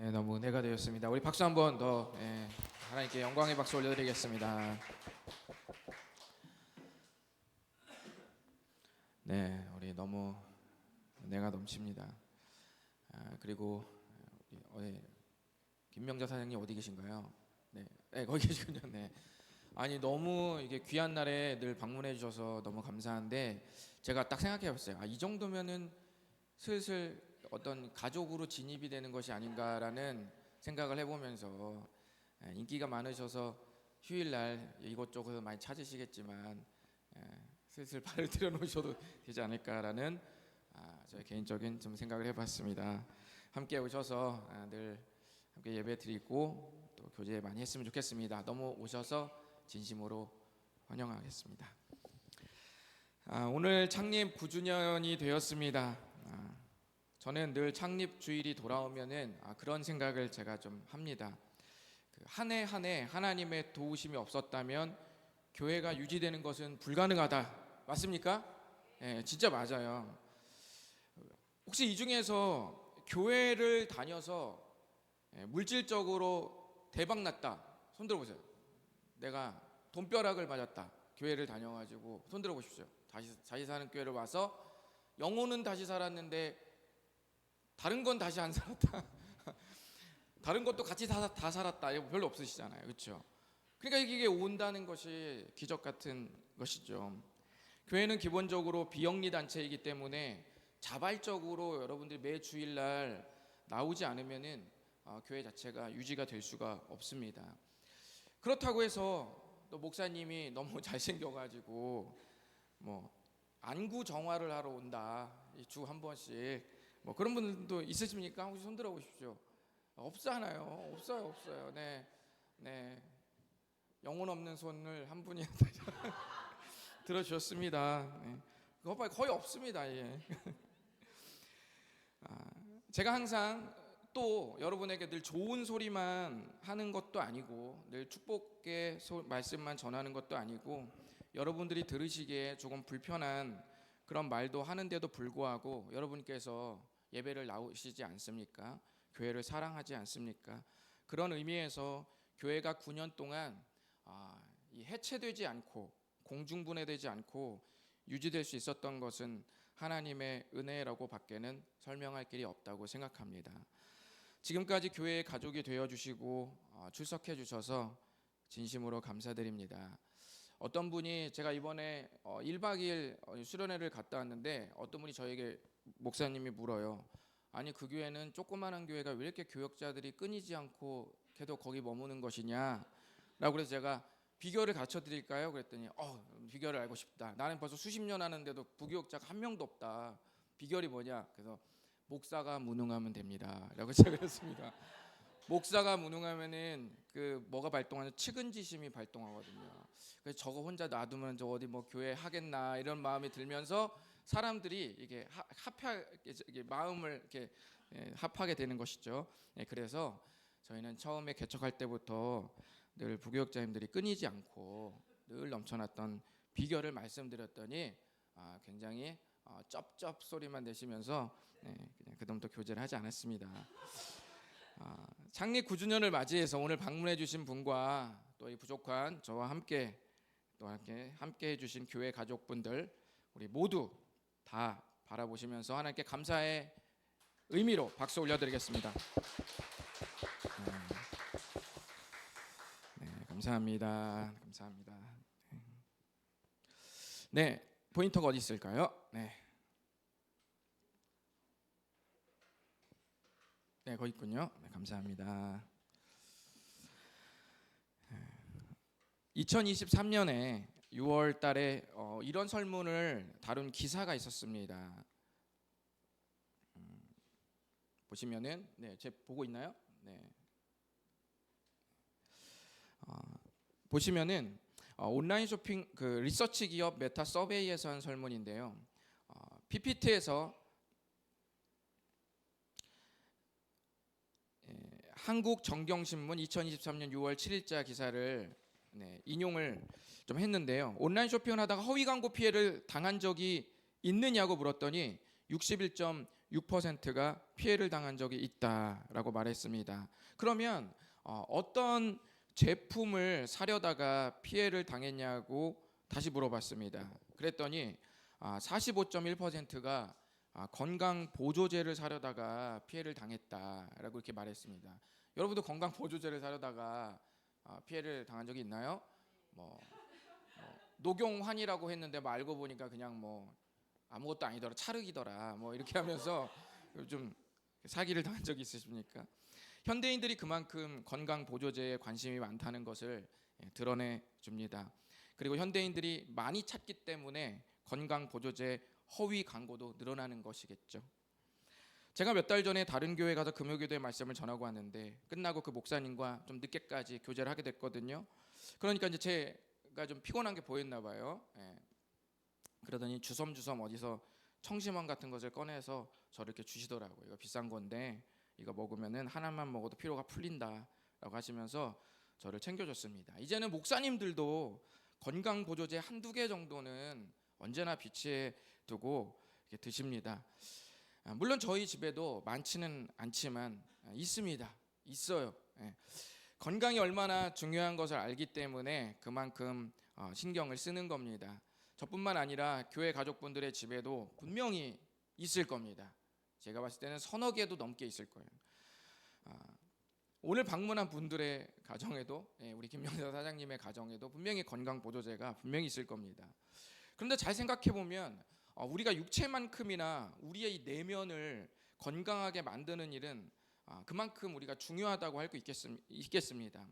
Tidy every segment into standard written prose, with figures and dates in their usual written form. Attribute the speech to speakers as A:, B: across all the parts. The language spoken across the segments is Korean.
A: 네, 너무 은혜가 되었습니다. 우리 박수 한번 더 하나님께 영광의 박수 올려드리겠습니다. 네, 우리 너무 은혜가 넘칩니다. 그리고 우리 김명자 사장님 어디 계신가요? 네, 거기 계시군요. 네. 아니 너무 이게 귀한 날에 늘 방문해 주셔서 너무 감사한데 제가 딱 생각해봤어요. 이 정도면은 슬슬 어떤 가족으로 진입이 되는 것이 아닌가라는 생각을 해보면서 인기가 많으셔서 휴일날 이곳저곳 많이 찾으시겠지만 슬슬 발을 들여놓으셔도 되지 않을까라는 저의 개인적인 좀 생각을 해봤습니다. 함께 오셔서 늘 함께 예배드리고 또 교제 많이 했으면 좋겠습니다. 너무 오셔서 진심으로 환영하겠습니다. 오늘 창립 9주년이 되었습니다. 저는 늘 창립 주일이 돌아오면은 그런 생각을 제가 좀 합니다. 한 해 한 해 하나님의 도우심이 없었다면 교회가 유지되는 것은 불가능하다. 맞습니까? 네, 진짜 맞아요. 혹시 이 중에서 교회를 다녀서 물질적으로 대박 났다. 손 들어보세요. 내가 돈벼락을 맞았다. 교회를 다녀가지고 손 들어보십시오. 다시 사는 교회를 와서 영혼은 다시 살았는데 다른 건 다시 안 살았다. 다른 것도 같이 다 살았다. 이거 별로 없으시잖아요, 그렇죠? 그러니까 이게 온다는 것이 기적 같은 것이죠. 교회는 기본적으로 비영리 단체이기 때문에 자발적으로 여러분들이 매 주일날 나오지 않으면은 교회 자체가 유지가 될 수가 없습니다. 그렇다고 해서 또 목사님이 너무 잘생겨가지고 뭐 안구 정화를 하러 온다. 주 한 번씩. 뭐 그런 분들도 있으십니까? 혹시 손 들어 보십시오. 없잖아요. 없어요. 네. 영혼 없는 손을 한 분이 들어주셨습니다. 네. 그거 거의 없습니다. 예. 제가 항상 또 여러분에게 늘 좋은 소리만 하는 것도 아니고 늘 축복의 말씀만 전하는 것도 아니고 여러분들이 들으시기에 조금 불편한 그런 말도 하는데도 불구하고 여러분께서 예배를 나오시지 않습니까? 교회를 사랑하지 않습니까? 그런 의미에서 교회가 9년 동안 해체되지 않고 공중분해되지 않고 유지될 수 있었던 것은 하나님의 은혜라고 밖에는 설명할 길이 없다고 생각합니다. 지금까지 교회의 가족이 되어주시고 출석해 주셔서 진심으로 감사드립니다. 어떤 분이 제가 이번에 1박 2일 수련회를 갔다 왔는데 어떤 분이 저에게 목사님이 물어요. 아니 그 교회는 조그마한 교회가 왜 이렇게 교역자들이 끊이지 않고 계속 거기 머무는 것이냐 라고 그래서 제가 비결을 가르쳐 드릴까요? 그랬더니 비결을 알고 싶다. 나는 벌써 수십 년 하는데도 부교역자가 한 명도 없다. 비결이 뭐냐? 그래서 목사가 무능하면 됩니다 라고 제가 그랬습니다. 목사가 무능하면은 뭐가 발동하냐? 측은지심이 발동하거든요. 그래서 저거 혼자 놔두면 저 어디 뭐 교회 하겠나 이런 마음이 들면서 사람들이 이게 합하게 마음을 이렇게 합하게 되는 것이죠. 그래서 저희는 처음에 개척할 때부터 늘 부교역자님들이 끊이지 않고 늘 넘쳐났던 비결을 말씀드렸더니 굉장히 쩝쩝 소리만 내시면서 그냥 그다음부터 교제를 하지 않았습니다. 창립 9주년을 맞이해서 오늘 방문해 주신 분과 또 이 부족한 저와 함께 해주신 교회 가족분들 우리 모두 다 바라보시면서 하나님께 감사의 의미로 박수 올려드리겠습니다. 네, 감사합니다. 네, 포인터가 어디 있을까요? 네, 거기 있군요. 네, 감사합니다. 2023년에 6월 달에 이런 설문을 다룬 기사가 있었습니다. 보시면은 제 보고 있나요? 네. 보시면은 온라인 쇼핑 리서치 기업 메타 서베이에서 한 설문인데요. PPT에서 한국 정경신문 2023년 6월 7일자 기사를 인용을 좀 했는데요. 온라인 쇼핑을 하다가 허위 광고 피해를 당한 적이 있느냐고 물었더니 6%가 피해를 당한 적이 있다라고 말했습니다. 그러면 어떤 제품을 사려다가 피해를 당했냐고 다시 물어봤습니다. 그랬더니 45.1%가 건강 보조제를 사려다가 피해를 당했다라고 이렇게 말했습니다. 여러분도 건강 보조제를 사려다가 피해를 당한 적이 있나요? 녹용환이라고 했는데 알고 보니까 그냥 아무것도 아니더라, 찰흙이더라, 이렇게 하면서 좀 사기를 당한 적이 있으십니까? 현대인들이 그만큼 건강 보조제에 관심이 많다는 것을 드러내 줍니다. 그리고 현대인들이 많이 찾기 때문에 건강 보조제 허위 광고도 늘어나는 것이겠죠. 제가 몇 달 전에 다른 교회 가서 금요기도의 말씀을 전하고 왔는데 끝나고 그 목사님과 좀 늦게까지 교제를 하게 됐거든요. 그러니까 이제 제가 좀 피곤한 게 보였나 봐요. 그러더니 주섬주섬 어디서 청심원 같은 것을 꺼내서 저를 이렇게 주시더라고요. 이거 비싼 건데 이거 먹으면은 하나만 먹어도 피로가 풀린다라고 하시면서 저를 챙겨줬습니다. 이제는 목사님들도 건강 보조제 한두 개 정도는 언제나 비치해 두고 이렇게 드십니다. 물론 저희 집에도 많지는 않지만 있어요. 건강이 얼마나 중요한 것을 알기 때문에 그만큼 신경을 쓰는 겁니다. 저뿐만 아니라 교회 가족분들의 집에도 분명히 있을 겁니다. 제가 봤을 때는 서너 개도 넘게 있을 거예요. 오늘 방문한 분들의 가정에도, 우리 김영사 사장님의 가정에도 분명히 건강 보조제가 분명히 있을 겁니다. 그런데 잘 생각해 보면 우리가 육체만큼이나 우리의 이 내면을 건강하게 만드는 일은 그만큼 우리가 중요하다고 할 수 있겠습니다.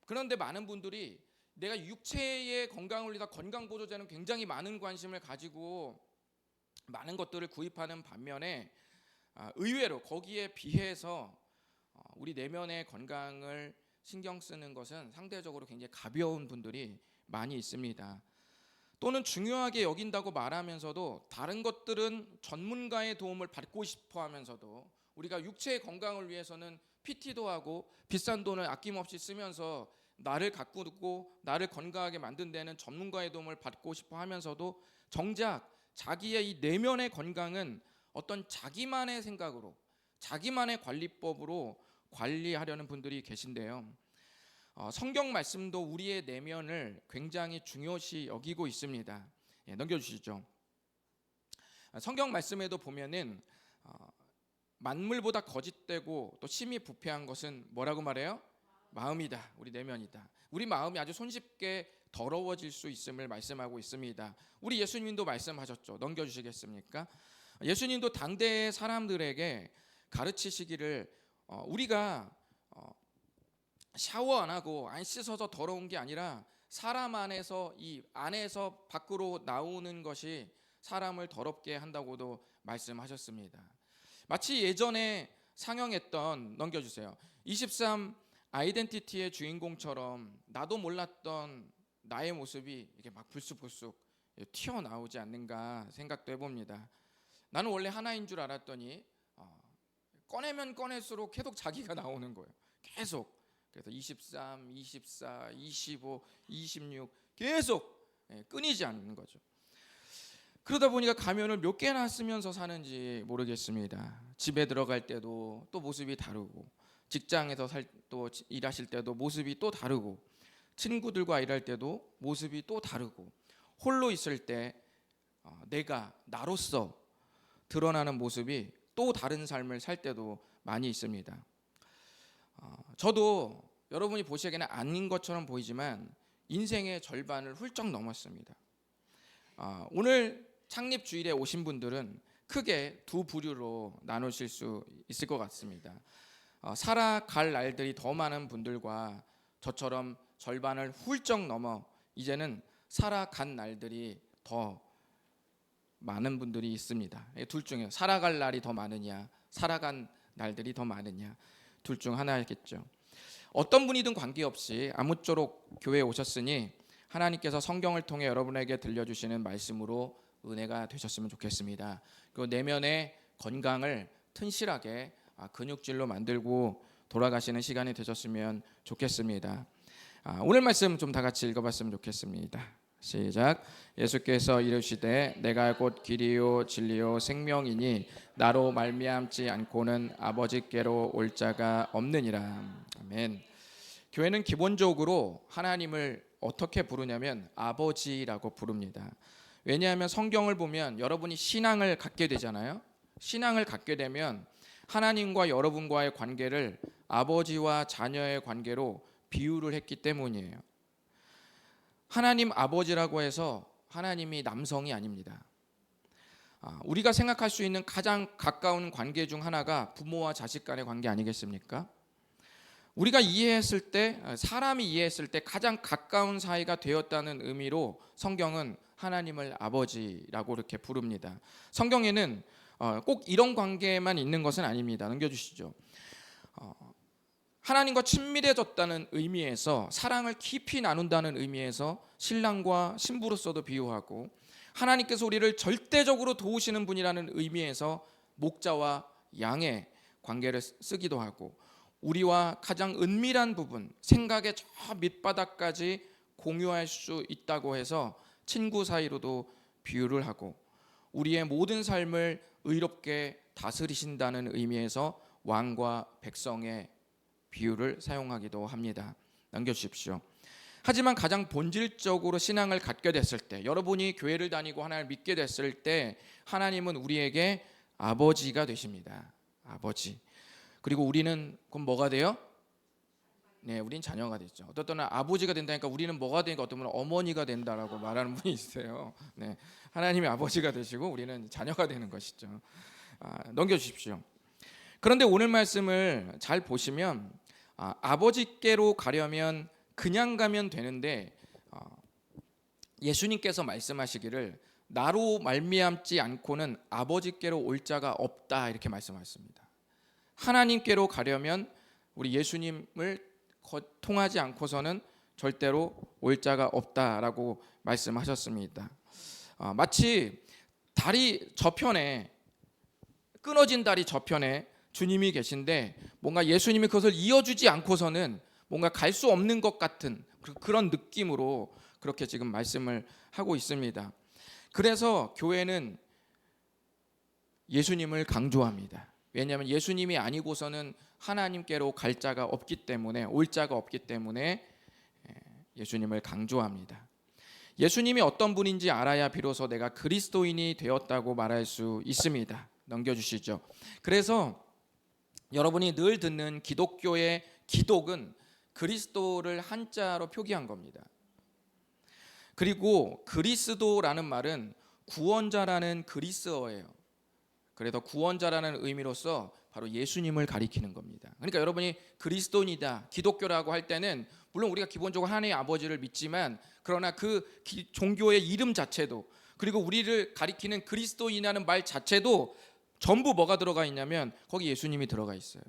A: 그런데 많은 분들이 내가 육체의 건강을 위해서 건강 보조제는 굉장히 많은 관심을 가지고 많은 것들을 구입하는 반면에 의외로 거기에 비해서 우리 내면의 건강을 신경 쓰는 것은 상대적으로 굉장히 가벼운 분들이 많이 있습니다. 또는 중요하게 여긴다고 말하면서도 다른 것들은 전문가의 도움을 받고 싶어 하면서도 우리가 육체의 건강을 위해서는 PT도 하고 비싼 돈을 아낌없이 쓰면서 나를 가꾸고 나를 건강하게 만든 데는 전문가의 도움을 받고 싶어 하면서도 정작 자기의 이 내면의 건강은 어떤 자기만의 생각으로 자기만의 관리법으로 관리하려는 분들이 계신데요. 성경 말씀도 우리의 내면을 굉장히 중요시 여기고 있습니다. 넘겨주시죠. 성경 말씀에도 보면은 만물보다 거짓되고 또 심히 부패한 것은 뭐라고 말해요? 마음이다. 우리 내면이다. 우리 마음이 아주 손쉽게 더러워질 수 있음을 말씀하고 있습니다. 우리 예수님도 말씀하셨죠. 넘겨주시겠습니까? 예수님도 당대의 사람들에게 가르치시기를 우리가 샤워 안 하고 안 씻어서 더러운 게 아니라 사람 안에서 이 안에서 밖으로 나오는 것이 사람을 더럽게 한다고도 말씀하셨습니다. 마치 예전에 상영했던, 넘겨주세요, 23 아이덴티티의 주인공처럼 나도 몰랐던 나의 모습이 이렇게 막 불쑥불쑥 튀어나오지 않는가 생각도 해봅니다. 나는 원래 하나인 줄 알았더니 꺼내면 꺼낼수록 계속 자기가 나오는 거예요. 계속. 그래서 23, 24, 25, 26 계속 끊이지 않는 거죠. 그러다 보니까 가면을 몇 개나 쓰면서 사는지 모르겠습니다. 집에 들어갈 때도 또 모습이 다르고, 직장에서 또 일하실 때도 모습이 또 다르고, 친구들과 일할 때도 모습이 또 다르고, 홀로 있을 때 내가 나로서 드러나는 모습이 또 다른 삶을 살 때도 많이 있습니다. 저도 여러분이 보시기에는 아닌 것처럼 보이지만 인생의 절반을 훌쩍 넘었습니다. 오늘 창립 주일에 오신 분들은 크게 두 부류로 나누실 수 있을 것 같습니다. 살아갈 날들이 더 많은 분들과 저처럼 절반을 훌쩍 넘어 이제는 살아간 날들이 더 많은 분들이 있습니다. 둘 중에 살아갈 날이 더 많으냐, 살아간 날들이 더 많으냐, 둘 중 하나겠죠. 어떤 분이든 관계없이 아무쪼록 교회에 오셨으니 하나님께서 성경을 통해 여러분에게 들려주시는 말씀으로 은혜가 되셨으면 좋겠습니다. 그리고 내면의 건강을 튼실하게 근육질로 만들고 돌아가시는 시간이 되셨으면 좋겠습니다. 오늘 말씀 좀 다 같이 읽어봤으면 좋겠습니다. 시작. 예수께서 이르시되 내가 곧 길이요 진리요 생명이니 나로 말미암지 않고는 아버지께로 올 자가 없느니라. 아멘. 교회는 기본적으로 하나님을 어떻게 부르냐면 아버지라고 부릅니다. 왜냐하면 성경을 보면 여러분이 신앙을 갖게 되잖아요. 신앙을 갖게 되면 하나님과 여러분과의 관계를 아버지와 자녀의 관계로 비유를 했기 때문이에요. 하나님 아버지라고 해서 하나님이 남성이 아닙니다. 우리가 생각할 수 있는 가장 가까운 관계 중 하나가 부모와 자식 간의 관계 아니겠습니까? 우리가 이해했을 때, 사람이 이해했을 때 가장 가까운 사이가 되었다는 의미로 성경은 하나님을 아버지라고 이렇게 부릅니다. 성경에는 꼭 이런 관계만 있는 것은 아닙니다. 넘겨주시죠. 하나님과 친밀해졌다는 의미에서, 사랑을 깊이 나눈다는 의미에서 신랑과 신부로서도 비유하고, 하나님께서 우리를 절대적으로 도우시는 분이라는 의미에서 목자와 양의 관계를 쓰기도 하고, 우리와 가장 은밀한 부분, 생각의 저 밑바닥까지 공유할 수 있다고 해서 친구 사이로도 비유를 하고, 우리의 모든 삶을 의롭게 다스리신다는 의미에서 왕과 백성의 비유를 사용하기도 합니다. 남겨주십시오. 하지만 가장 본질적으로 신앙을 갖게 됐을 때, 여러분이 교회를 다니고 하나님을 믿게 됐을 때, 하나님은 우리에게 아버지가 되십니다. 아버지. 그리고 우리는 그럼 뭐가 돼요? 네, 우린 자녀가 됐죠. 어떤 때는 아버지가 된다니까 우리는 뭐가 되니까 어떤 분은 어머니가 된다라고 말하는 분이 있어요. 네, 하나님이 아버지가 되시고 우리는 자녀가 되는 것이죠. 넘겨주십시오. 그런데 오늘 말씀을 잘 보시면 아버지께로 가려면 그냥 가면 되는데, 예수님께서 말씀하시기를 나로 말미암지 않고는 아버지께로 올 자가 없다, 이렇게 말씀하셨습니다. 하나님께로 가려면 우리 예수님을 통하지 않고서는 절대로 올 자가 없다라고 말씀하셨습니다. 마치 다리 저편에, 끊어진 다리 저편에 주님이 계신데 뭔가 예수님이 그것을 이어주지 않고서는 뭔가 갈 수 없는 것 같은 그런 느낌으로 그렇게 지금 말씀을 하고 있습니다. 그래서 교회는 예수님을 강조합니다. 왜냐하면 예수님이 아니고서는 하나님께로 갈 자가 없기 때문에, 올 자가 없기 때문에 예수님을 강조합니다. 예수님이 어떤 분인지 알아야 비로소 내가 그리스도인이 되었다고 말할 수 있습니다. 넘겨주시죠. 그래서 여러분이 늘 듣는 기독교의 기독은 그리스도를 한자로 표기한 겁니다. 그리고 그리스도라는 말은 구원자라는 그리스어예요. 그래서 구원자라는 의미로서 바로 예수님을 가리키는 겁니다. 그러니까 여러분이 그리스도인이다, 기독교라고 할 때는 물론 우리가 기본적으로 하나님의 아버지를 믿지만, 그러나 그 종교의 이름 자체도, 그리고 우리를 가리키는 그리스도인이라는 말 자체도 전부 뭐가 들어가 있냐면 거기 예수님이 들어가 있어요.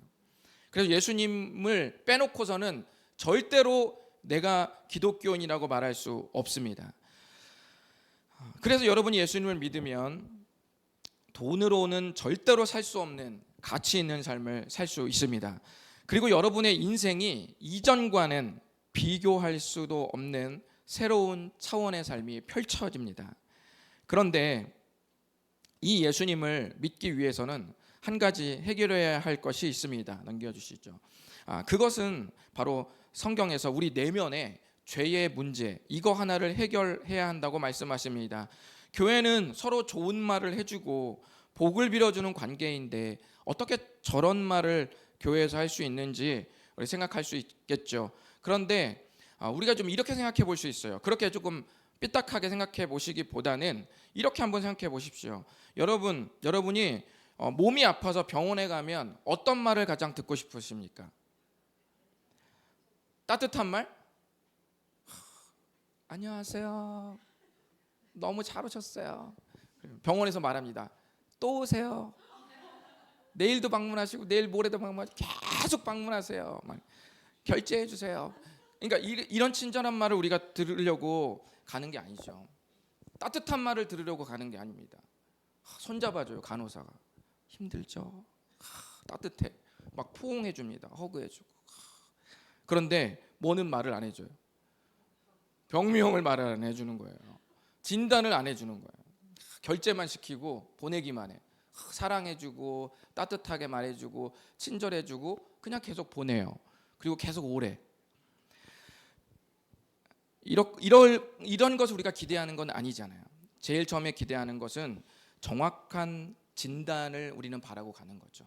A: 그래서 예수님을 빼놓고서는 절대로 내가 기독교인이라고 말할 수 없습니다. 그래서 여러분이 예수님을 믿으면 돈으로는 절대로 살 수 없는 가치 있는 삶을 살 수 있습니다. 그리고 여러분의 인생이 이전과는 비교할 수도 없는 새로운 차원의 삶이 펼쳐집니다. 그런데 이 예수님을 믿기 위해서는 한 가지 해결해야 할 것이 있습니다. 넘겨주시죠. 그것은 바로 성경에서 우리 내면의 죄의 문제, 이거 하나를 해결해야 한다고 말씀하십니다. 교회는 서로 좋은 말을 해주고 복을 빌어주는 관계인데 어떻게 저런 말을 교회에서 할 수 있는지 우리 생각할 수 있겠죠. 그런데 우리가 좀 이렇게 생각해 볼 수 있어요. 그렇게 조금 삐딱하게 생각해 보시기보다는 이렇게 한번 생각해 보십시오. 여러분이 몸이 아파서 병원에 가면 어떤 말을 가장 듣고 싶으십니까? 따뜻한 말? 안녕하세요. 너무 잘 오셨어요. 병원에서 말합니다. 또 오세요. 내일도 방문하시고 내일 모레도 방문하시고 계속 방문하세요. 결제해 주세요. 그러니까 이런 친절한 말을 우리가 들으려고 가는 게 아니죠. 따뜻한 말을 들으려고 가는 게 아닙니다. 손잡아줘요, 간호사가. 힘들죠? 따뜻해. 막 포옹해 줍니다. 허그해 주고. 그런데 뭐는 말을 안 해줘요. 병명을 말 안 해주는 거예요. 진단을 안 해주는 거예요. 결제만 시키고 보내기만 해. 사랑해주고 따뜻하게 말해주고 친절해주고 그냥 계속 보내요. 그리고 계속 오래. 이런 것을 우리가 기대하는 건 아니잖아요. 제일 처음에 기대하는 것은 정확한 진단을 우리는 바라고 가는 거죠.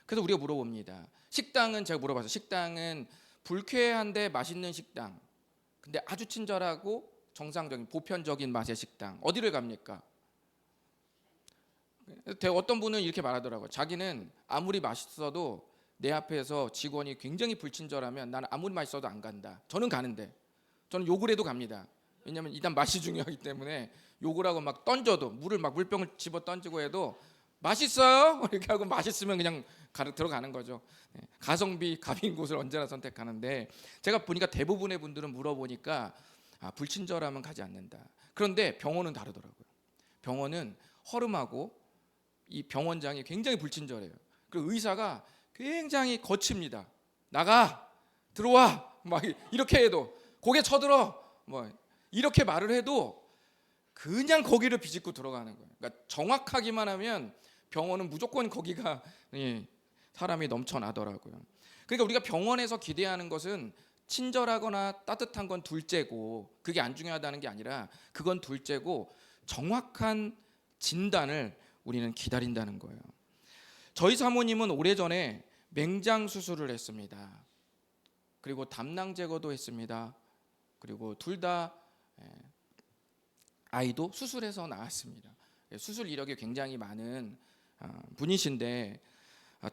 A: 그래서 우리가 물어봅니다. 식당은 제가 물어봐서 식당은 불쾌한데 맛있는 식당, 근데 아주 친절하고 정상적인 보편적인 맛의 식당 어디를 갑니까? 어떤 분은 이렇게 말하더라고요. 자기는 아무리 맛있어도 내 앞에서 직원이 굉장히 불친절하면 나는 아무리 맛있어도 안 간다. 저는 가는데 저는 욕을 해도 갑니다. 왜냐하면 일단 맛이 중요하기 때문에 욕을 하고 막 던져도 물병을 집어 던지고 해도 맛있어요? 이렇게 하고 맛있으면 그냥 들어가는 거죠. 가성비 갑인 곳을 언제나 선택하는데 제가 보니까 대부분의 분들은 물어보니까 불친절하면 가지 않는다. 그런데 병원은 다르더라고요. 병원은 허름하고 이 병원장이 굉장히 불친절해요. 그리고 의사가 굉장히 거칩니다. 나가, 들어와, 막 이렇게 해도 고개 쳐들어, 뭐 이렇게 말을 해도 그냥 거기를 비집고 들어가는 거예요. 그러니까 정확하기만 하면 병원은 무조건 거기가 사람이 넘쳐나더라고요. 그러니까 우리가 병원에서 기대하는 것은 친절하거나 따뜻한 건 둘째고 그게 안 중요하다는 게 아니라 그건 둘째고 정확한 진단을 우리는 기다린다는 거예요. 저희 사모님은 오래전에 맹장 수술을 했습니다. 그리고 담낭 제거도 했습니다. 그리고 둘 다 아이도 수술해서 낳았습니다. 수술 이력이 굉장히 많은 분이신데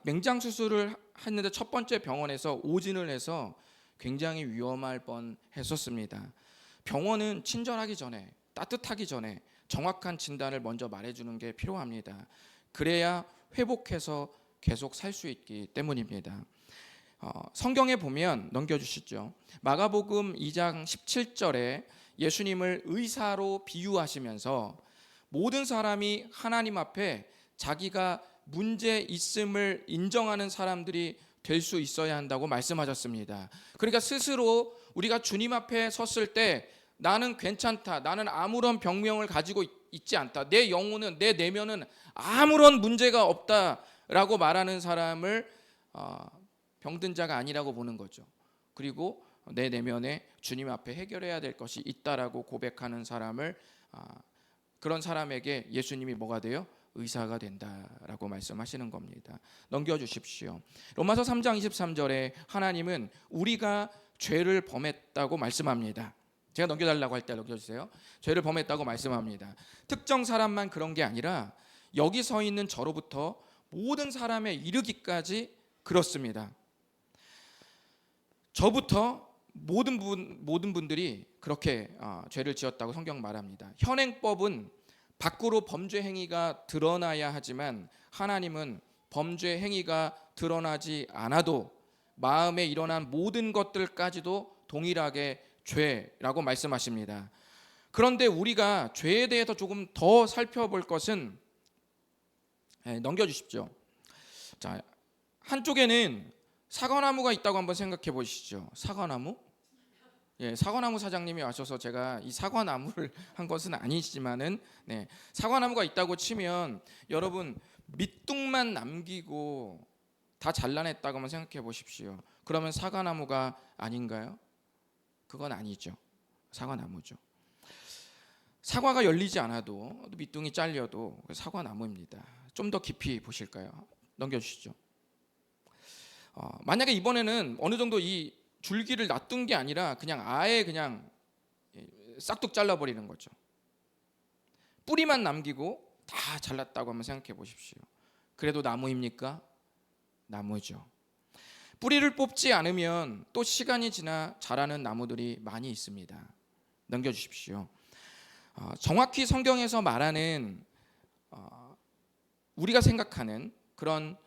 A: 맹장 수술을 했는데 첫 번째 병원에서 오진을 해서 굉장히 위험할 뻔했었습니다. 병원은 친절하기 전에 따뜻하기 전에 정확한 진단을 먼저 말해주는 게 필요합니다. 그래야 회복해서 계속 살 수 있기 때문입니다. 성경에 보면 넘겨주시죠. 마가복음 2장 17절에 예수님을 의사로 비유하시면서 모든 사람이 하나님 앞에 자기가 문제 있음을 인정하는 사람들이 될 수 있어야 한다고 말씀하셨습니다. 그러니까 스스로 우리가 주님 앞에 섰을 때 나는 괜찮다, 나는 아무런 병명을 가지고 있지 않다, 내 영혼은 내 내면은 아무런 문제가 없다라고 말하는 사람을 병든 자가 아니라고 보는 거죠. 그리고 내 내면에 주님 앞에 해결해야 될 것이 있다라고 고백하는 사람을 그런 사람에게 예수님이 뭐가 돼요? 의사가 된다라고 말씀하시는 겁니다. 넘겨주십시오. 로마서 3장 23절에 하나님은 우리가 죄를 범했다고 말씀합니다. 제가 넘겨달라고 할 때 넘겨주세요. 죄를 범했다고 말씀합니다. 특정 사람만 그런 게 아니라 여기 서 있는 저로부터 모든 사람에 이르기까지 그렇습니다. 저부터 모든 분들이 그렇게 죄를 지었다고 성경 말합니다. 현행법은 밖으로 범죄 행위가 드러나야 하지만 하나님은 범죄 행위가 드러나지 않아도 마음에 일어난 모든 것들까지도 동일하게 죄라고 말씀하십니다. 그런데 우리가 죄에 대해서 조금 더 살펴볼 것은 넘겨주십시오. 자, 한쪽에는 사과나무가 있다고 한번 생각해 보시죠. 사과나무? 사과나무 사장님이 와셔서 제가 이 사과나무를 한 것은 아니지만은 사과나무가 있다고 치면 여러분 밑둥만 남기고 다 잘라냈다고 한번 생각해 보십시오. 그러면 사과나무가 아닌가요? 그건 아니죠. 사과나무죠. 사과가 열리지 않아도 밑둥이 잘려도 사과나무입니다. 좀 더 깊이 보실까요? 넘겨주시죠. 만약에 이번에는 어느 정도 이 줄기를 놔둔 게 아니라 그냥 아예 그냥 싹둑 잘라버리는 거죠. 뿌리만 남기고 다 잘랐다고 한번 생각해 보십시오. 그래도 나무입니까? 나무죠. 뿌리를 뽑지 않으면 또 시간이 지나 자라는 나무들이 많이 있습니다. 넘겨주십시오. 정확히 성경에서 말하는 우리가 생각하는 그런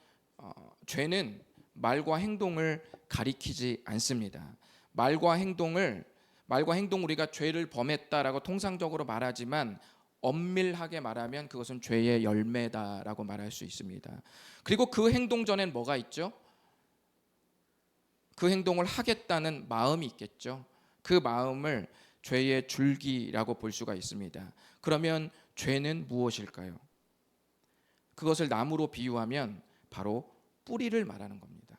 A: 죄는 말과 행동을 가리키지 않습니다. 말과 행동을 우리가 죄를 범했다라고 통상적으로 말하지만 엄밀하게 말하면 그것은 죄의 열매다라고 말할 수 있습니다. 그리고 그 행동 전엔 뭐가 있죠? 그 행동을 하겠다는 마음이 있겠죠. 그 마음을 죄의 줄기라고 볼 수가 있습니다. 그러면 죄는 무엇일까요? 그것을 나무로 비유하면 바로 뿌리를 말하는 겁니다.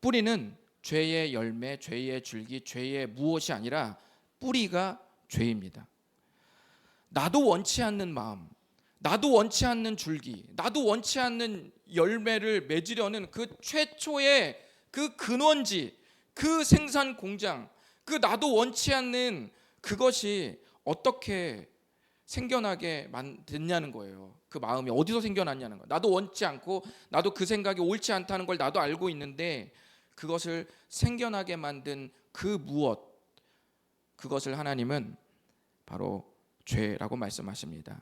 A: 뿌리는 죄의 열매, 죄의 줄기, 죄의 무엇이 아니라 뿌리가 죄입니다. 나도 원치 않는 마음, 나도 원치 않는 줄기, 나도 원치 않는 열매를 맺으려는 그 최초의 그 근원지, 그 생산 공장, 그 나도 원치 않는 그것이 어떻게 생겨나게 됐냐는 거예요. 그 마음이 어디서 생겨났냐는 거예요. 나도 원치 않고 나도 그 생각이 옳지 않다는 걸 나도 알고 있는데 그것을 생겨나게 만든 그 무엇, 그것을 하나님은 바로 죄라고 말씀하십니다.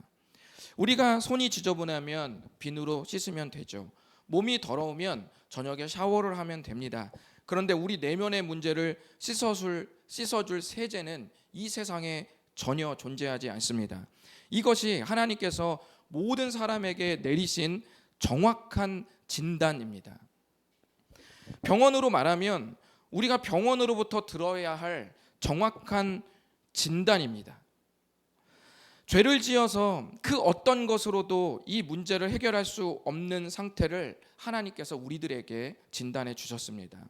A: 우리가 손이 지저분하면 비누로 씻으면 되죠. 몸이 더러우면 저녁에 샤워를 하면 됩니다. 그런데 우리 내면의 문제를 씻어줄 세제는 이 세상에 전혀 존재하지 않습니다. 이것이 하나님께서 모든 사람에게 내리신 정확한 진단입니다. 병원으로 말하면 우리가 병원으로부터 들어야 할 정확한 진단입니다. 죄를 지어서 그 어떤 것으로도 이 문제를 해결할 수 없는 상태를 하나님께서 우리들에게 진단해 주셨습니다.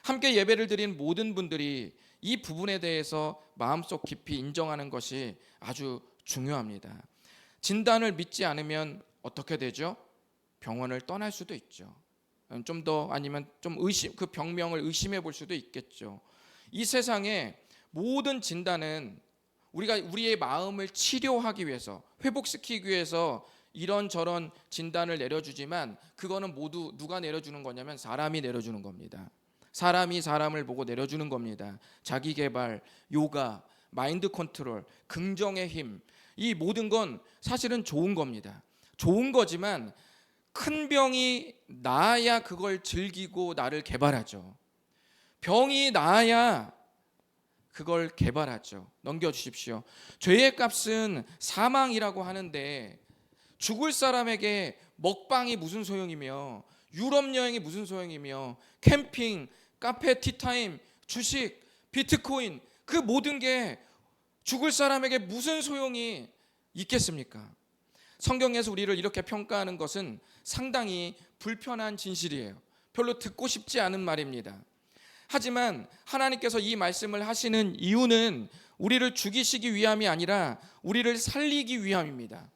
A: 함께 예배를 드린 모든 분들이 이 부분에 대해서 마음속 깊이 인정하는 것이 아주 중요합니다. 진단을 믿지 않으면 어떻게 되죠? 병원을 떠날 수도 있죠. 좀 더 아니면 좀 그 병명을 의심해 볼 수도 있겠죠. 이 세상에 모든 진단은 우리가 우리의 마음을 치료하기 위해서, 회복시키기 위해서 이런저런 진단을 내려주지만 그거는 모두 누가 내려주는 거냐면 사람이 내려주는 겁니다. 사람이 사람을 보고 내려주는 겁니다. 자기 개발, 요가, 마인드 컨트롤, 긍정의 힘, 이 모든 건 사실은 좋은 겁니다. 좋은 거지만 큰 병이 나아야 그걸 즐기고 나를 개발하죠. 병이 나아야 그걸 개발하죠. 넘겨주십시오. 죄의 값은 사망이라고 하는데 죽을 사람에게 먹방이 무슨 소용이며 유럽 여행이 무슨 소용이며 캠핑, 카페, 티타임, 주식, 비트코인 그 모든 게 죽을 사람에게 무슨 소용이 있겠습니까? 성경에서 우리를 이렇게 평가하는 것은 상당히 불편한 진실이에요. 별로 듣고 싶지 않은 말입니다. 하지만 하나님께서 이 말씀을 하시는 이유는 우리를 죽이시기 위함이 아니라 우리를 살리기 위함입니다.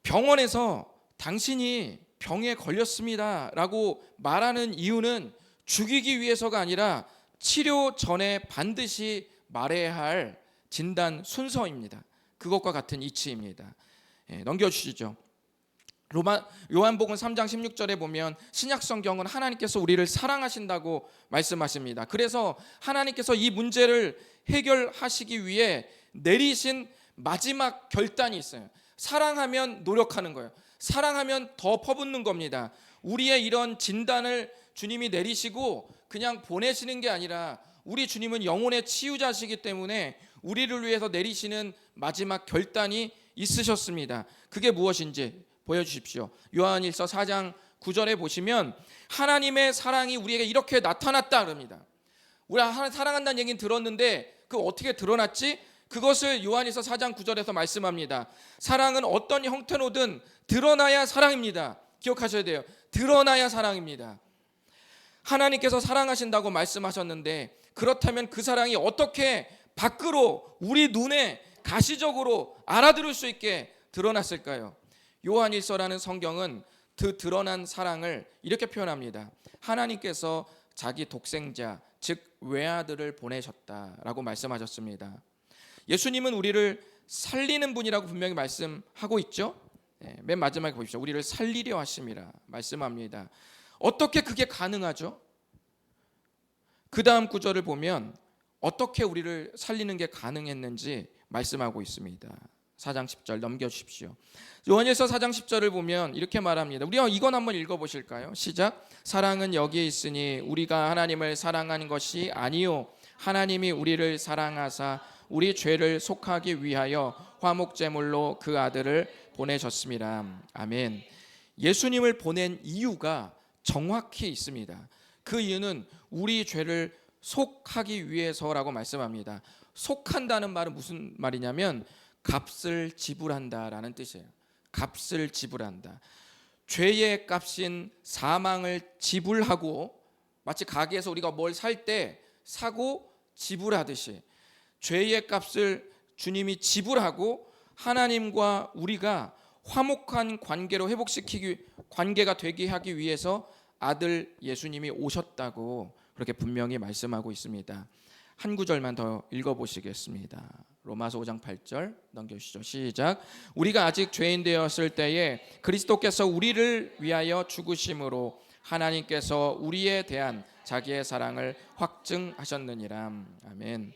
A: 병원에서 당신이 병에 걸렸습니다 라고 말하는 이유는 죽이기 위해서가 아니라 치료 전에 반드시 말해야 할 진단 순서입니다. 그것과 같은 이치입니다. 넘겨주시죠. 요한복음 3장 16절에 보면 신약 성경은 하나님께서 우리를 사랑하신다고 말씀하십니다. 그래서 하나님께서 이 문제를 해결하시기 위해 내리신 마지막 결단이 있어요. 사랑하면 노력하는 거예요. 사랑하면 더 퍼붓는 겁니다. 우리의 이런 진단을 주님이 내리시고 그냥 보내시는 게 아니라 우리 주님은 영혼의 치유자시기 때문에 우리를 위해서 내리시는 마지막 결단이 있으셨습니다. 그게 무엇인지 보여주십시오. 요한일서 4장 9절에 보시면 하나님의 사랑이 우리에게 이렇게 나타났다 그럽니다. 우리가 하나님 사랑한다는 얘기는 들었는데 그 어떻게 드러났지? 그것을 요한일서 4장 9절에서 말씀합니다. 사랑은 어떤 형태로든 드러나야 사랑입니다. 기억하셔야 돼요. 드러나야 사랑입니다. 하나님께서 사랑하신다고 말씀하셨는데 그렇다면 그 사랑이 어떻게 밖으로 우리 눈에 가시적으로 알아들을 수 있게 드러났을까요? 요한일서라는 성경은 그 드러난 사랑을 이렇게 표현합니다. 하나님께서 자기 독생자 즉 외아들을 보내셨다라고 말씀하셨습니다. 예수님은 우리를 살리는 분이라고 분명히 말씀하고 있죠. 맨 마지막에 보십시오. 우리를 살리려 하심이라 말씀합니다. 어떻게 그게 가능하죠? 그 다음 구절을 보면 어떻게 우리를 살리는 게 가능했는지 말씀하고 있습니다. 4장 10절 넘겨주십시오. 요한일서 4장 10절을 보면 이렇게 말합니다. 우리가 이건 한번 읽어보실까요? 시작. 사랑은 여기에 있으니 우리가 하나님을 사랑한 것이 아니요 하나님이 우리를 사랑하사 우리 죄를 속하기 위하여 화목제물로 그 아들을 보내셨습니다. 아멘. 예수님을 보낸 이유가 정확히 있습니다. 그 이유는 우리 죄를 속하기 위해서라고 말씀합니다. 속한다는 말은 무슨 말이냐면 값을 지불한다라는 뜻이에요. 값을 지불한다. 죄의 값인 사망을 지불하고, 마치 가게에서 우리가 뭘 살 때 사고 지불하듯이 죄의 값을 주님이 지불하고 하나님과 우리가 화목한 관계로 관계가 되게 하기 위해서 아들 예수님이 오셨다고 그렇게 분명히 말씀하고 있습니다. 한 구절만 더 읽어보시겠습니다. 로마서 5장 8절 넘겨주시죠. 시작. 우리가 아직 죄인 되었을 때에 그리스도께서 우리를 위하여 죽으심으로 하나님께서 우리에 대한 자기의 사랑을 확증하셨느니라. 아멘.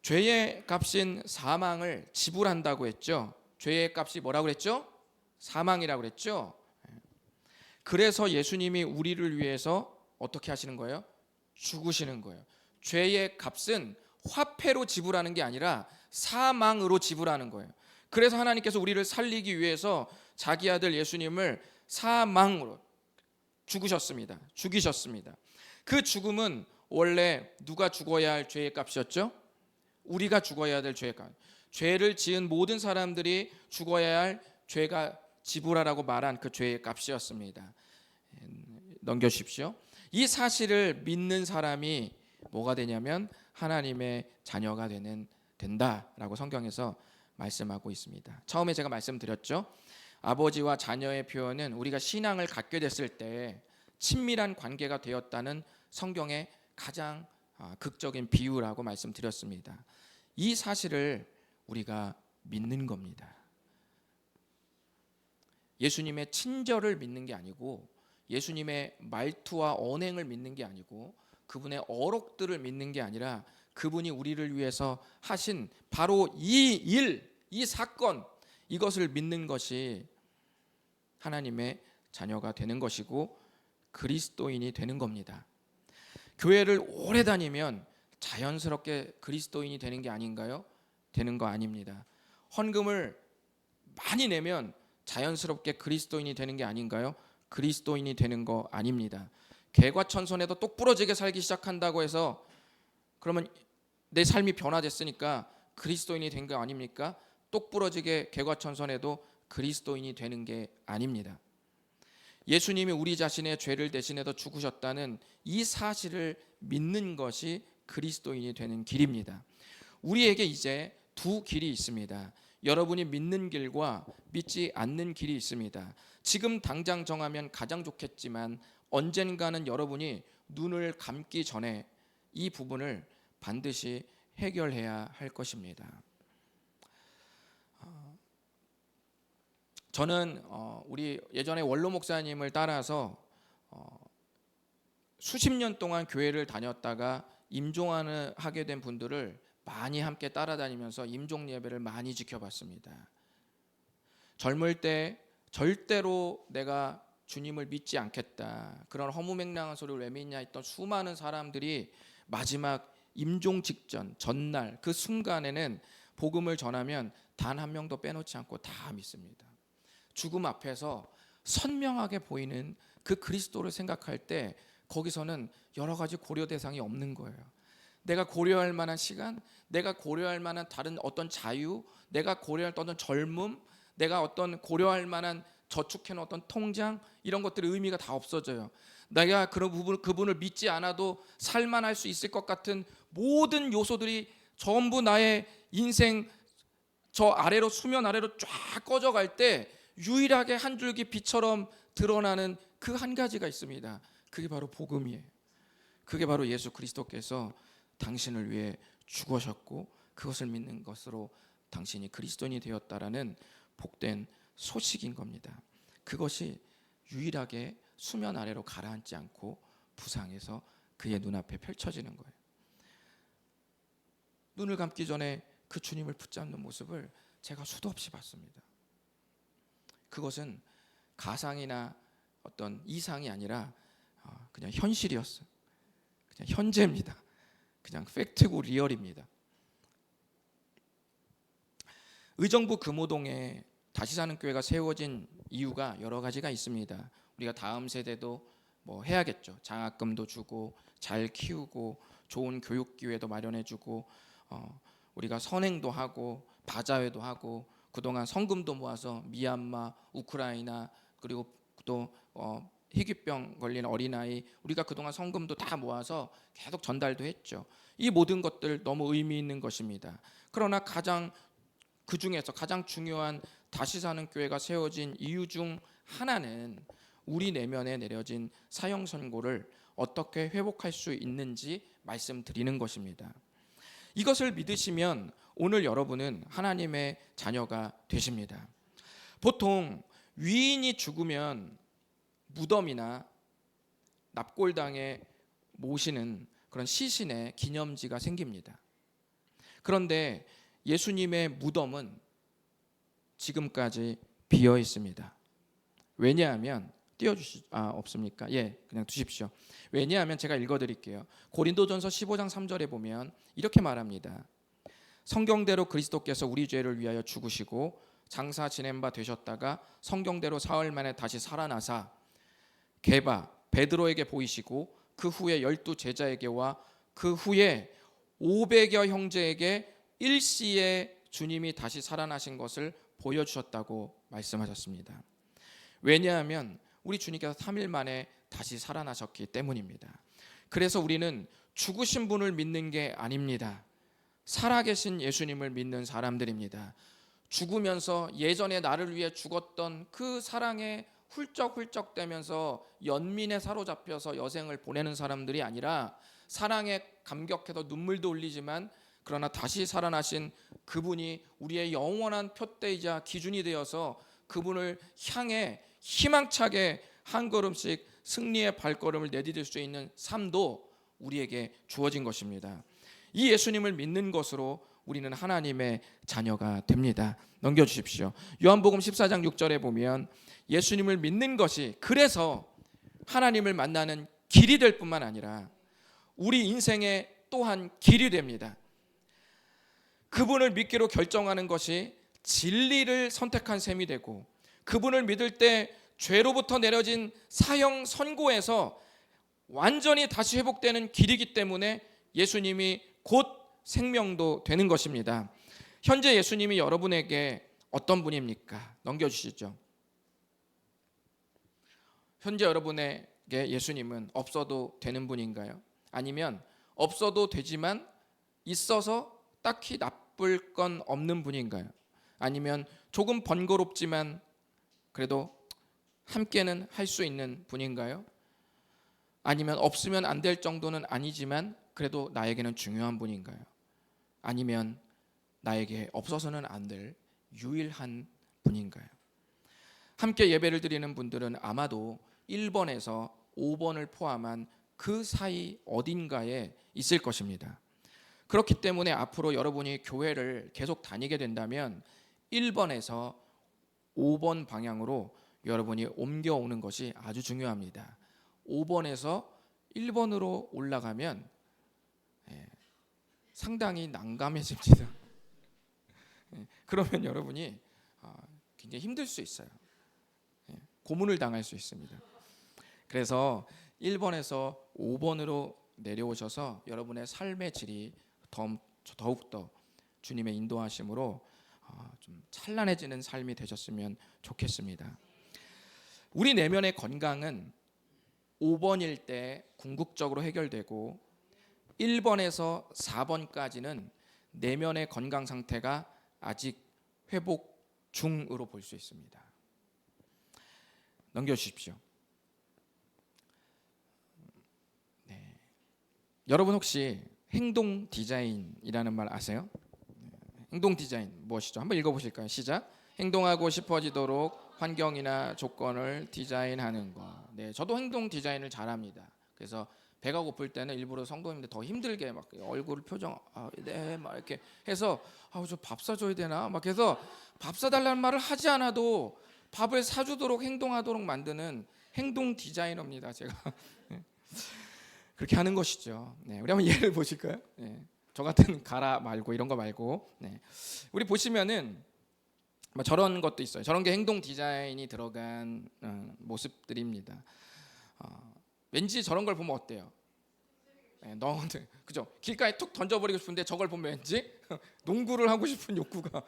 A: 죄의 값인 사망을 지불한다고 했죠. 죄의 값이 뭐라고 그랬죠? 사망이라고 그랬죠. 그래서 예수님이 우리를 위해서 어떻게 하시는 거예요? 죽으시는 거예요. 죄의 값은 화폐로 지불하는 게 아니라 사망으로 지불하는 거예요. 그래서 하나님께서 우리를 살리기 위해서 자기 아들 예수님을 사망으로 죽으셨습니다. 죽이셨습니다. 그 죽음은 원래 누가 죽어야 할 죄의 값이었죠? 우리가 죽어야 될 죄의 값. 죄를 지은 모든 사람들이 죽어야 할 죄가 지불하라고 말한 그 죄의 값이었습니다. 넘겨주십시오. 이 사실을 믿는 사람이 뭐가 되냐면 하나님의 자녀가 된다라고 성경에서 말씀하고 있습니다. 처음에 제가 말씀드렸죠. 아버지와 자녀의 표현은 우리가 신앙을 갖게 됐을 때 친밀한 관계가 되었다는 성경의 가장 극적인 비유라고 말씀드렸습니다. 이 사실을 우리가 믿는 겁니다. 예수님의 친절을 믿는 게 아니고, 예수님의 말투와 언행을 믿는 게 아니고, 그분의 어록들을 믿는 게 아니라 그분이 우리를 위해서 하신 바로 이 일, 이 사건, 이것을 믿는 것이 하나님의 자녀가 되는 것이고 그리스도인이 되는 겁니다. 교회를 오래 다니면 자연스럽게 그리스도인이 되는 게 아닌가요? 되는 거 아닙니다. 헌금을 많이 내면 자연스럽게 그리스도인이 되는 게 아닌가요? 그리스도인이 되는 거 아닙니다. 개과천선해도 똑부러지게 살기 시작한다고 해서 그러면 내 삶이 변화됐으니까 그리스도인이 된 거 아닙니까? 똑부러지게 개과천선해도 그리스도인이 되는 게 아닙니다. 예수님이 우리 자신의 죄를 대신해서 죽으셨다는 이 사실을 믿는 것이 그리스도인이 되는 길입니다. 우리에게 이제 두 길이 있습니다. 여러분이 믿는 길과 믿지 않는 길이 있습니다. 지금 당장 정하면 가장 좋겠지만 언젠가는 여러분이 눈을 감기 전에 이 부분을 반드시 해결해야 할 것입니다. 저는 우리 예전에 원로 목사님을 따라서 수십 년 동안 교회를 다녔다가 임종하는 하게 된 분들을 많이 함께 따라다니면서 임종 예배를 많이 지켜봤습니다. 젊을 때 절대로 내가 주님을 믿지 않겠다, 그런 허무맹랑한 소리를 왜 믿냐 했던 수많은 사람들이 마지막 임종 직전 전날 그 순간에는 복음을 전하면 단 한 명도 빼놓지 않고 다 믿습니다. 죽음 앞에서 선명하게 보이는 그 그리스도를 생각할 때 거기서는 여러 가지 고려 대상이 없는 거예요. 내가 고려할 만한 시간, 내가 고려할 만한 다른 어떤 자유, 내가 고려할 어떤 젊음, 내가 어떤 고려할 만한 저축해놓은 어떤 통장, 이런 것들의 의미가 다 없어져요. 내가 그분을 믿지 않아도 살만할 수 있을 것 같은 모든 요소들이 전부 나의 인생 저 아래로, 수면 아래로 쫙 꺼져갈 때 유일하게 한 줄기 빛처럼 드러나는 그 한 가지가 있습니다. 그게 바로 복음이에요. 그게 바로 예수 그리스도께서 당신을 위해 죽으셨고 그것을 믿는 것으로 당신이 그리스도인이 되었다라는 복된 소식인 겁니다. 그것이 유일하게 수면 아래로 가라앉지 않고 부상해서 그의 눈앞에 펼쳐지는 거예요. 눈을 감기 전에 그 주님을 붙잡는 모습을 제가 수도 없이 봤습니다. 그것은 가상이나 어떤 이상이 아니라 그냥 현실이었어요. 그냥 현재입니다. 그냥 팩트고 리얼입니다. 의정부 금호동에 다시 사는 교회가 세워진 이유가 여러 가지가 있습니다. 우리가 다음 세대도 뭐 해야겠죠. 장학금도 주고 잘 키우고 좋은 교육 기회도 마련해주고 우리가 선행도 하고 바자회도 하고 그동안 성금도 모아서 미얀마, 우크라이나 그리고 또 희귀병 걸린 어린아이 우리가 그동안 성금도 다 모아서 계속 전달도 했죠. 이 모든 것들 너무 의미 있는 것입니다. 그러나 그 중에서 가장 중요한 다시 사는 교회가 세워진 이유 중 하나는 우리 내면에 내려진 사형 선고를 어떻게 회복할 수 있는지 말씀드리는 것입니다. 이것을 믿으시면 오늘 여러분은 하나님의 자녀가 되십니다. 보통 위인이 죽으면 무덤이나 납골당에 모시는 그런 시신의 기념지가 생깁니다. 그런데 예수님의 무덤은 지금까지 비어 있습니다. 왜냐하면 없습니까? 예, 그냥 두십시오. 왜냐하면 제가 읽어드릴게요. 고린도전서 15장 3절에 보면 이렇게 말합니다. 성경대로 그리스도께서 우리 죄를 위하여 죽으시고 장사 지낸 바 되셨다가 성경대로 사흘 만에 다시 살아나사 게바 베드로에게 보이시고 그 후에 12 제자에게와 그 후에 500여 형제에게 일시에 주님이 다시 살아나신 것을 보여주셨다고 말씀하셨습니다. 왜냐하면 우리 주님께서 3일 만에 다시 살아나셨기 때문입니다. 그래서 우리는 죽으신 분을 믿는 게 아닙니다. 살아계신 예수님을 믿는 사람들입니다. 죽으면서 예전에 나를 위해 죽었던 그 사랑에 훌쩍훌쩍대면서 연민에 사로잡혀서 여생을 보내는 사람들이 아니라 사랑에 감격해서 눈물도 흘리지만 그러나 다시 살아나신 그분이 우리의 영원한 표대이자 기준이 되어서 그분을 향해 희망차게 한 걸음씩 승리의 발걸음을 내디딜 수 있는 삶도 우리에게 주어진 것입니다. 이 예수님을 믿는 것으로 우리는 하나님의 자녀가 됩니다. 넘겨주십시오. 요한복음 14장 6절에 보면 예수님을 믿는 것이 그래서 하나님을 만나는 길이 될 뿐만 아니라 우리 인생의 또한 길이 됩니다. 그분을 믿기로 결정하는 것이 진리를 선택한 셈이 되고 그분을 믿을 때 죄로부터 내려진 사형 선고에서 완전히 다시 회복되는 길이기 때문에 예수님이 곧 생명도 되는 것입니다. 현재 예수님이 여러분에게 어떤 분입니까? 넘겨주시죠. 현재 여러분에게 예수님은 없어도 되는 분인가요? 아니면 없어도 되지만 있어서 딱히 나쁠 건 없는 분인가요? 아니면 조금 번거롭지만 그래도 함께는 할 수 있는 분인가요? 아니면 없으면 안 될 정도는 아니지만 그래도 나에게는 중요한 분인가요? 아니면 나에게 없어서는 안 될 유일한 분인가요? 함께 예배를 드리는 분들은 아마도 1번에서 5번을 포함한 그 사이 어딘가에 있을 것입니다. 그렇기 때문에 앞으로 여러분이 교회를 계속 다니게 된다면 1번에서 5번 방향으로 여러분이 옮겨오는 것이 아주 중요합니다. 5번에서 1번으로 올라가면 상당히 난감해집니다. 그러면 여러분이 굉장히 힘들 수 있어요. 고문을 당할 수 있습니다. 그래서 1번에서 5번으로 내려오셔서 여러분의 삶의 질이 더욱더 주님의 인도하심으로 좀 찬란해지는 삶이 되셨으면 좋겠습니다. 우리 내면의 건강은 5번일 때 궁극적으로 해결되고 1번에서 4번까지는 내면의 건강 상태가 아직 회복 중으로 볼 수 있습니다. 넘겨주십시오. 네. 여러분 혹시 행동 디자인이라는 말 아세요? 행동 디자인 무엇이죠? 한번 읽어보실까요? 시작. 행동하고 싶어지도록 환경이나 조건을 디자인하는 것. 네, 저도 행동 디자인을 잘합니다. 그래서 배가 고플 때는 일부러 성도님들 더 힘들게 막 얼굴 표정 네 막 이렇게 해서 저 밥 사줘야 되나 막 해서 밥 사달라는 말을 하지 않아도 밥을 사주도록 행동하도록 만드는 행동 디자이너입니다. 제가 그렇게 하는 것이죠. 네, 우리 한번 예를 보실까요? 네, 저 같은 가라 말고 이런 거 말고 네, 우리 보시면은 저런 것도 있어요. 저런 게 행동 디자인이 들어간 모습들입니다. 왠지 저런 걸 보면 어때요? 그죠? 길가에 툭 던져버리고 싶은데 저걸 보면 왠지 농구를 하고 싶은 욕구가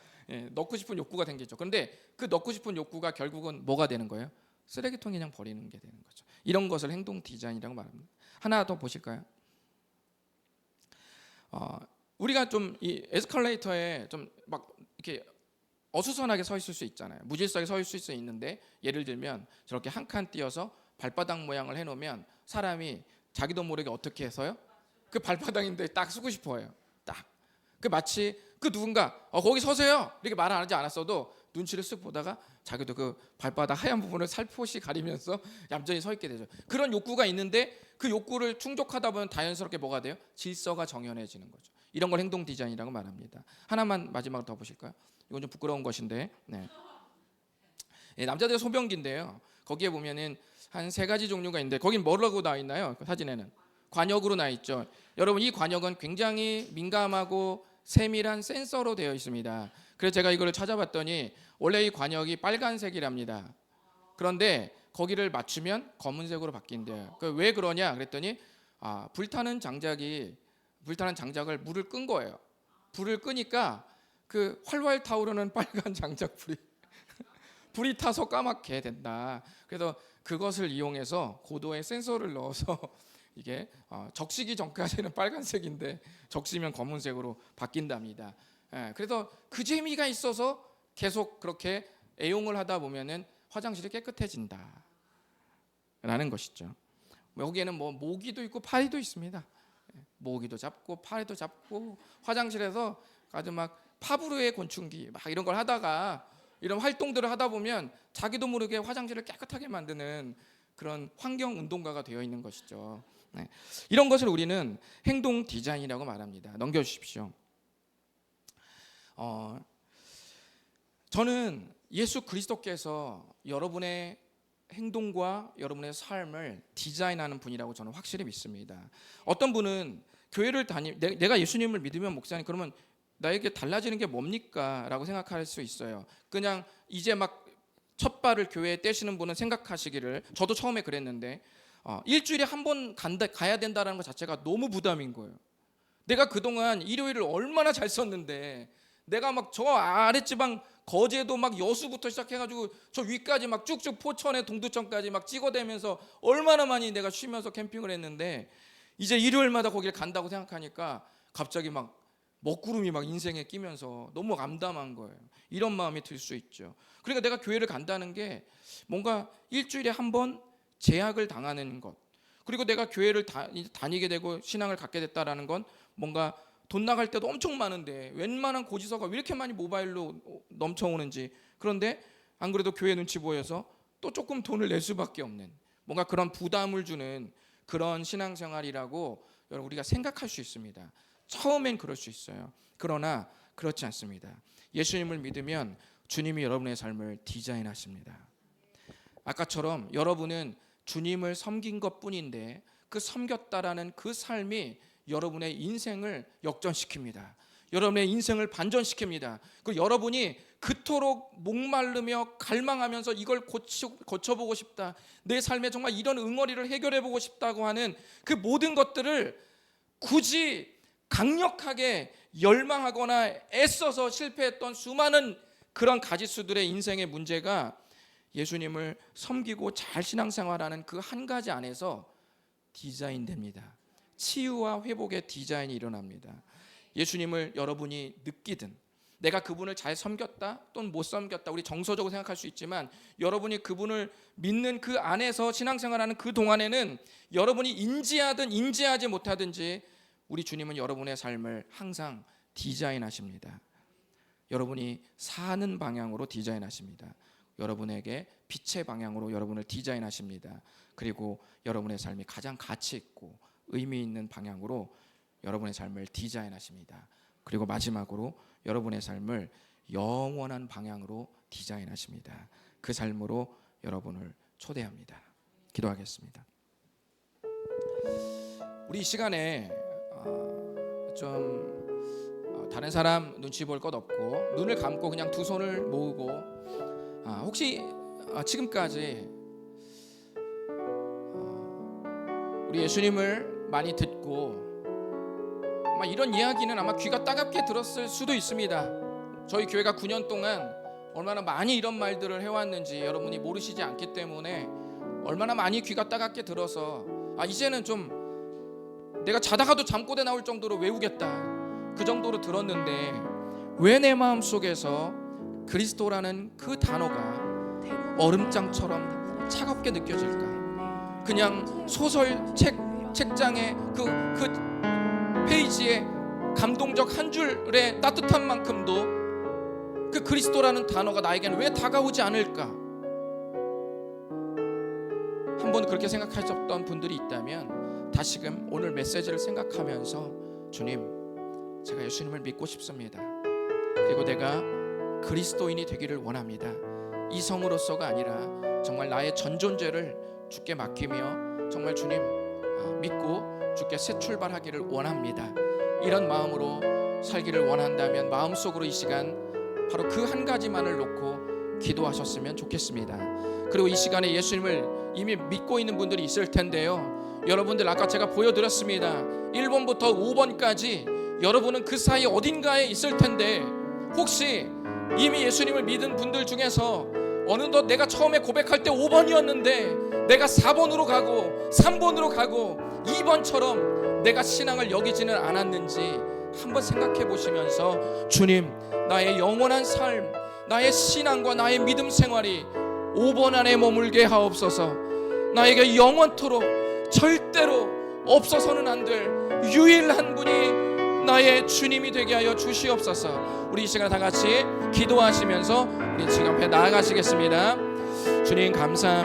A: 넣고 싶은 욕구가 생기죠. 그런데 그 넣고 싶은 욕구가 결국은 뭐가 되는 거예요? 쓰레기통에 그냥 버리는 게 되는 거죠. 이런 것을 행동 디자인이라고 말합니다. 하나 더 보실까요? 우리가 좀 이 에스컬레이터에 좀 막 이렇게 어수선하게 서 있을 수 있잖아요. 무질서하게 서 있을 수 있는데 예를 들면 저렇게 한 칸 띄어서 발바닥 모양을 해놓으면 사람이 자기도 모르게 어떻게 해서요? 그 발바닥인데 딱 쓰고 싶어요. 딱. 그 마치 그 누군가 거기 서세요 이렇게 말 안 하지 않았어도 눈치를 쓱 보다가 자기도 그 발바닥 하얀 부분을 살포시 가리면서 얌전히 서 있게 되죠. 그런 욕구가 있는데 그 욕구를 충족하다 보면 자연스럽게 뭐가 돼요? 질서가 정연해지는 거죠. 이런 걸 행동 디자인이라고 말합니다. 하나만 마지막으로 더 보실까요? 이건 좀 부끄러운 것인데 남자들의 소변기인데요. 거기에 보면은 한 3가지 종류가 있는데 거긴 뭐라고 나와 있나요? 그 사진에는 관역으로 나와 있죠. 여러분 이 관역은 굉장히 민감하고 세밀한 센서로 되어 있습니다. 그래서 제가 이거를 찾아봤더니 원래 이 관역이 빨간색이랍니다. 그런데 거기를 맞추면 검은색으로 바뀐대요. 왜 그러냐 그랬더니 불타는 장작을 물을 끈 거예요. 불을 끄니까 그 활활 타오르는 빨간 장작불이 불이 타서 까맣게 된다. 그래서 그것을 이용해서 고도의 센서를 넣어서 이게 적시기 전까지는 빨간색인데 적시면 검은색으로 바뀐답니다. 그래서 그 재미가 있어서 계속 그렇게 애용을 하다 보면은 화장실이 깨끗해진다라는 것이죠. 여기에는 뭐 모기도 있고 파리도 있습니다. 모기도 잡고 파리도 잡고 화장실에서 아주 막 파브르의 곤충기 막 이런 걸 하다가 이런 활동들을 하다 보면 자기도 모르게 화장실을 깨끗하게 만드는 그런 환경 운동가가 되어 있는 것이죠. 이런 것을 우리는 행동 디자인이라고 말합니다. 넘겨주십시오. 저는 예수 그리스도께서 여러분의 행동과 여러분의 삶을 디자인하는 분이라고 저는 확실히 믿습니다. 어떤 분은 교회를 내가 예수님을 믿으면 목사님 그러면 나에게 달라지는 게 뭡니까? 라고 생각할 수 있어요. 그냥 이제 막 첫 발을 교회에 떼시는 분은 생각하시기를 저도 처음에 그랬는데 일주일에 한 번 가야 된다는 것 자체가 너무 부담인 거예요. 내가 그동안 일요일을 얼마나 잘 썼는데 내가 막 저 아랫지방 거제도 막 여수부터 시작해가지고 저 위까지 막 쭉쭉 포천에 동두천까지 막 찍어대면서 얼마나 많이 내가 쉬면서 캠핑을 했는데 이제 일요일마다 거기를 간다고 생각하니까 갑자기 막 먹구름이 막 인생에 끼면서 너무 암담한 거예요. 이런 마음이 들 수 있죠. 그러니까 내가 교회를 간다는 게 뭔가 일주일에 한 번 제약을 당하는 것, 그리고 내가 교회를 다니게 되고 신앙을 갖게 됐다라는 건 뭔가 돈 나갈 때도 엄청 많은데 웬만한 고지서가 왜 이렇게 많이 모바일로 넘쳐오는지, 그런데 안 그래도 교회 눈치 보여서 또 조금 돈을 낼 수밖에 없는 뭔가 그런 부담을 주는 그런 신앙생활이라고 여러분 우리가 생각할 수 있습니다. 처음엔 그럴 수 있어요. 그러나 그렇지 않습니다. 예수님을 믿으면 주님이 여러분의 삶을 디자인하십니다. 아까처럼 여러분은 주님을 섬긴 것뿐인데 그 섬겼다라는 그 삶이 여러분의 인생을 역전시킵니다. 여러분의 인생을 반전시킵니다. 그리고 여러분이 그토록 목마르며 갈망하면서 이걸 고쳐보고 싶다, 내 삶에 정말 이런 응어리를 해결해보고 싶다고 하는 그 모든 것들을 굳이 강력하게 열망하거나 애써서 실패했던 수많은 그런 가짓수들의 인생의 문제가 예수님을 섬기고 잘 신앙생활하는 그 한 가지 안에서 디자인됩니다. 치유와 회복의 디자인이 일어납니다. 예수님을 여러분이 느끼든 내가 그분을 잘 섬겼다 또는 못 섬겼다, 우리 정서적으로 생각할 수 있지만 여러분이 그분을 믿는 그 안에서 신앙생활하는 그 동안에는 여러분이 인지하든 인지하지 못하든지 우리 주님은 여러분의 삶을 항상 디자인하십니다. 여러분이 사는 방향으로 디자인하십니다. 여러분에게 빛의 방향으로 여러분을 디자인하십니다. 그리고 여러분의 삶이 가장 가치 있고 의미 있는 방향으로 여러분의 삶을 디자인하십니다. 그리고 마지막으로 여러분의 삶을 영원한 방향으로 디자인하십니다. 그 삶으로 여러분을 초대합니다. 기도하겠습니다. 우리 이 시간에 좀 다른 사람 눈치 볼 것 없고 눈을 감고 그냥 두 손을 모으고 혹시 지금까지 우리 예수님을 많이 듣고 아마 이런 이야기는 아마 귀가 따갑게 들었을 수도 있습니다. 저희 교회가 9년 동안 얼마나 많이 이런 말들을 해왔는지 여러분이 모르시지 않기 때문에 얼마나 많이 귀가 따갑게 들어서 이제는 좀 내가 자다가도 잠꼬대 나올 정도로 외우겠다, 그 정도로 들었는데 왜 내 마음속에서 그리스도라는 그 단어가 얼음장처럼 차갑게 느껴질까? 그냥 소설 책장에 그 페이지에 감동적 한 줄의 따뜻한 만큼도 그 그리스도라는 단어가 나에게는 왜 다가오지 않을까? 한번 그렇게 생각하셨던 분들이 있다면 다시금 오늘 메시지를 생각하면서 주님, 제가 예수님을 믿고 싶습니다. 그리고 내가 그리스도인이 되기를 원합니다. 이성으로서가 아니라 정말 나의 전 존재를 주께 맡기며 정말 주님 믿고 주께 새 출발하기를 원합니다. 이런 마음으로 살기를 원한다면 마음속으로 이 시간 바로 그 한 가지만을 놓고 기도하셨으면 좋겠습니다. 그리고 이 시간에 예수님을 이미 믿고 있는 분들이 있을 텐데요, 여러분들 아까 제가 보여드렸습니다. 1번부터 5번까지 여러분은 그 사이 어딘가에 있을 텐데 혹시 이미 예수님을 믿은 분들 중에서 어느덧 내가 처음에 고백할 때 5번이었는데 내가 4번으로 가고 3번으로 가고 2번처럼 내가 신앙을 여기지는 않았는지 한번 생각해 보시면서 주님, 나의 영원한 삶, 나의 신앙과 나의 믿음 생활이 5번 안에 머물게 하옵소서. 나에게 영원토록 절대로 없어서는 안 될 유일한 분이 나의 주님이 되게 하여 주시옵소서. 우리 이 시간 다 같이 기도하시면서 우리 지금 앞에 나아가시겠습니다. 주님 감사합니다.